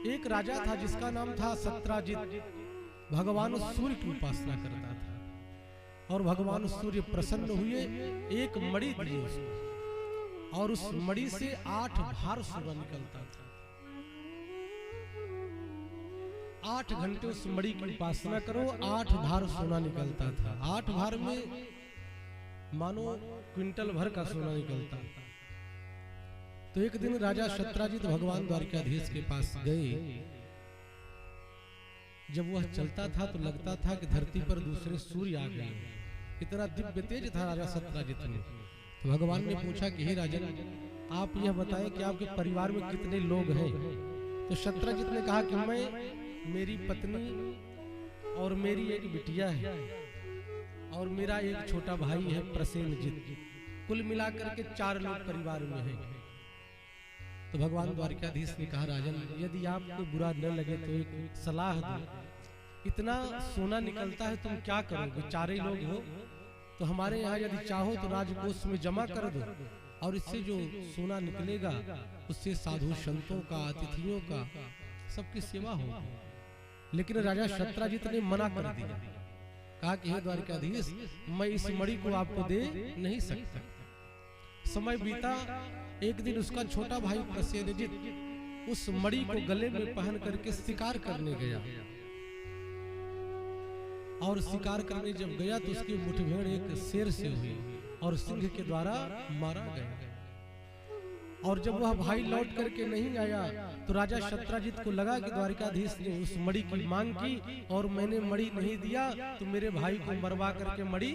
एक राजा था जिसका नाम था सत्राजित। भगवान सूर्य की उपासना करता था और भगवान सूर्य प्रसन्न हुए, एक मणि दी उसको और उस मणि से 8 भार सोना निकलता था। 8 घंटे उस मणि की उपासना करो, 8 भार सोना निकलता था। 8 भार में मानो क्विंटल भर का सोना निकलता था। तो एक दिन राजा सत्राजित भगवान द्वारिकाधीश के पास गए। जब वह चलता था तो लगता था कि धरती पर दूसरे सूर्य आ गए। इतना दिव्य तेज था राजा सत्राजित में। तो भगवान ने पूछा कि हे राजन, आप यह बताएं कि आपके परिवार में कितने लोग हैं। तो सत्राजित ने कहा कि मैं, मेरी पत्नी और मेरी एक बिटिया है और मेरा एक छोटा भाई है प्रसेनजित। कुल मिलाकर के 4 लोग परिवार में हैं। तो भगवान द्वारिकाधीश ने कहा, राजन यदि आपको बुरा न लगे तो एक सलाह दो। इतना सोना निकलता है, तुम क्या करोगे? 4 ही लोग हो तो हमारे यहाँ यदि चाहो तो राजकोष में जमा कर दो और इससे जो सोना निकलेगा उससे साधु संतों का, अतिथियों का, सबकी सेवा होगी। लेकिन राजा सत्राजित ने मना कर दिया, कहा कि हे द्वारिकाधीश, मैं इस मणि को आपको दे नहीं सकता। समय बीता, एक दिन उसका छोटा भाई प्रसेनजित उस मणि को गले में पहन करके शिकार करने गया और शिकार करने जब गया तो उसकी मुठभेड़ एक शेर से हुई और सिंह के द्वारा मारा गया। और जब वह भाई लौट करके नहीं आया तो राजा सत्राजित को लगा कि द्वारिकाधीश ने उस मणि की मांग की और मैंने मणि नहीं दिया तो मेरे भाई को मरवा करके मणि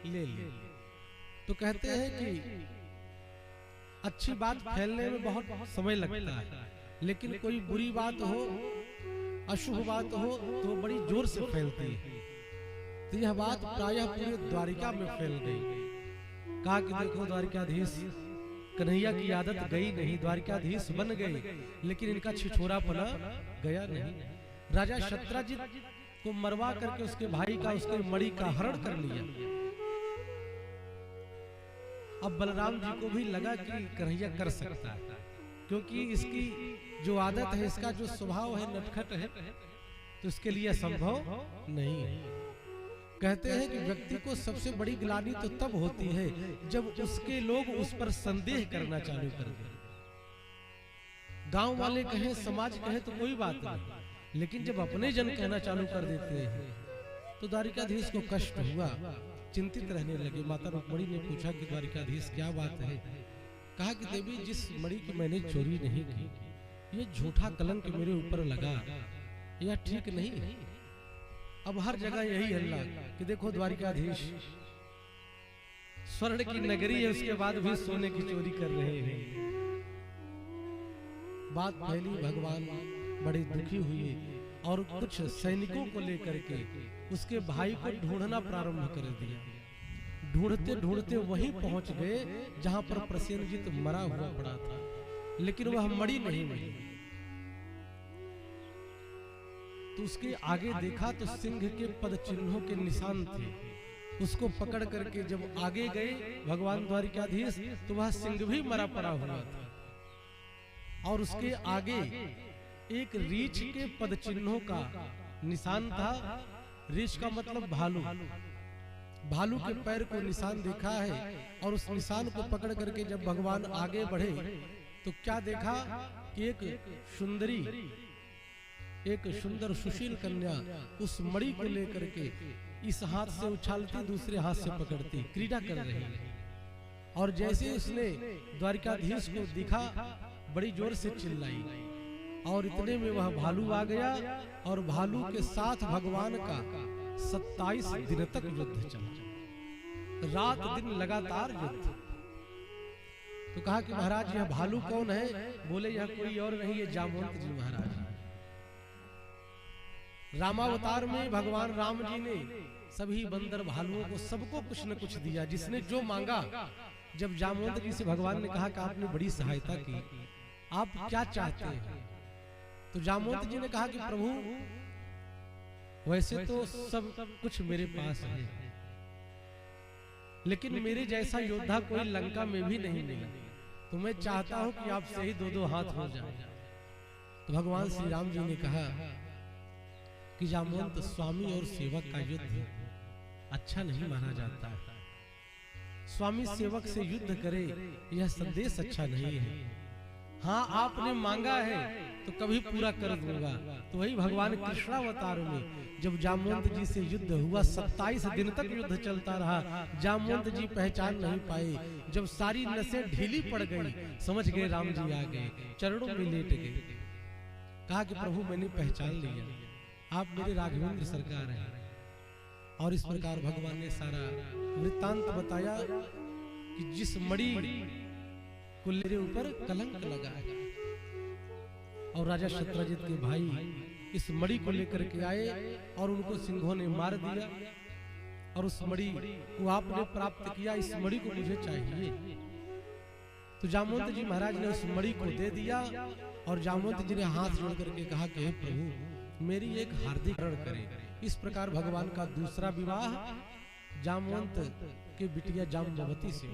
ले ली। तो कहते हैं कि अच्छी बात फैलने में बहुत समय लगता है, लेकिन कोई बुरी बात हो, अशुभ बात हो तो बड़ी जोर से फैलती है। तो यह बात प्रायः पूरे द्वारिका में फैल गई। कहा कि देखो द्वारिकाधीश, कन्हैया की आदत गई नहीं, द्वारिकाधीश बन गए लेकिन इनका छिछोरापना गया नहीं। राजा सत्राजित को मरवा करके उसके भाई का, उसके मणि का हरण कर लिया। अब बलराम जी को भी लगा कि कन्हैया कर सकता है, क्योंकि इसकी जो आदत है, इसका जो स्वभाव है नटखट है, तो इसके लिए संभव नहीं है। कहते हैं कि व्यक्ति को सबसे बड़ी ग्लानि तो तब होती है जब उसके लोग उस पर संदेह करना चालू कर दें। गांव वाले कहें, समाज कहे तो कोई बात नहीं, लेकिन जब अपने जन कहना चालू कर देते हैं तो द्वारिकाधीश को कष्ट हुआ, चिंतित रहने लगे। माता रुक्मिणी ने पूछा कि द्वारिकाधीश क्या बात है? कहा कि देवी, जिस मणि की मैंने चोरी नहीं की, ये झूठा कलंक मेरे ऊपर लगा, यह ठीक नहीं है। अब हर जगह यही हल्ला कि देखो द्वारिकाधीश स्वर्ण की नगरी है, उसके बाद भी सोने की चोरी कर रहे हैं। बात फैली, भगवान बड़े दुखी हुए और कुछ सैनिकों को लेकर के उसके भाई को ढूंढना प्रारंभ कर दिया। ढूंढते ढूंढते वहीं पहुंच गए जहां पर प्रसेनजित मरा हुआ पड़ा था, लेकिन वह मणि नहीं मिली। तो उसके आगे देखा तो सिंह के पद चिन्हों के निशान थे। उसको पकड़ करके जब आगे गए भगवान द्वारिकाधीश तो वह सिंह भी मरा पड़ा हुआ था और उसके आगे एक रीछ के पद चिन्हों का निशान था। रीछ का मतलब भालू। भालू के पैर को निशान देखा है और उस निशान को पकड़ करके जब भगवान आगे बढ़े तो क्या देखा कि एक सुंदर सुशील कन्या उस मणि को लेकर के इस हाथ से उछालती, दूसरे हाथ से पकड़ती क्रीड़ा कर रही है। और जैसे उसने द्वारिकाधीश को दिखा बड़ी जोर से चिल्लाई और इतने में वह भालू आ गया और भालू के साथ भगवान का 27 दिन तक युद्ध चला, रात दिन लगातार युद्ध। तो कहा कि महाराज यह भालू कौन है? बोले यह कोई और नहीं, ये जामवंत जी महाराज। रामावतार में भगवान राम जी ने सभी बंदर भालुओं को सबको कुछ न कुछ दिया, जिसने जो मांगा। जब जामवंत जी से भगवान ने कहा कि आपने बड़ी सहायता की, आप क्या चाहते हैं? तो जामवंत जी ने कहा कि प्रभु वैसे तो सब कुछ मेरे पास है, लेकिन मेरे जैसा योद्धा कोई लंका में भी नहीं मिला, तो मैं चाहता हूं कि आपसे ही 2-2 हाथ हो जाए। तो भगवान श्री राम जी ने कहा कि जामवंत, स्वामी और सेवक का युद्ध अच्छा नहीं माना जाता। स्वामी सेवक से युद्ध करे यह संदेश अच्छा नहीं है। हाँ, आपने मांगा है तो कभी पूरा कर दूंगा। तो वही भगवान कृष्णावतार में जब जामवंत जी से युद्ध हुआ, 27 दिन तक युद्ध चलता रहा। जामवंत जी पहचान नहीं पाए। जब सारी नसें ढीली पड़ गई, समझ गए राम जी आ गए, चरणों में लेट गए। कहा कि प्रभु मैंने पहचान लिया, आप मेरे राघवेंद्र सरकार हैं। और इस प्रकार भगवान ने सारा वृत्तांत बताया कि जिस मणि को मेरे ऊपर कलंक लगा है। और राजा शत्रजित के भाई इस मणि को लेकर के आए और उनको सिंहों ने मार दिया। और उस मणि को आपने प्राप्त किया, इस मणि को मुझे चाहिए। तो जामवंत जी महाराज ने उस मणि को दे दिया। और जामवंत जी ने हाथ जोड़ करके कहा कि हे प्रभु, मेरी एक हार्दिक रण करें। इस प्रकार भगवान का दूसरा विवाह जामवंत के बिटिया जाम्बवती से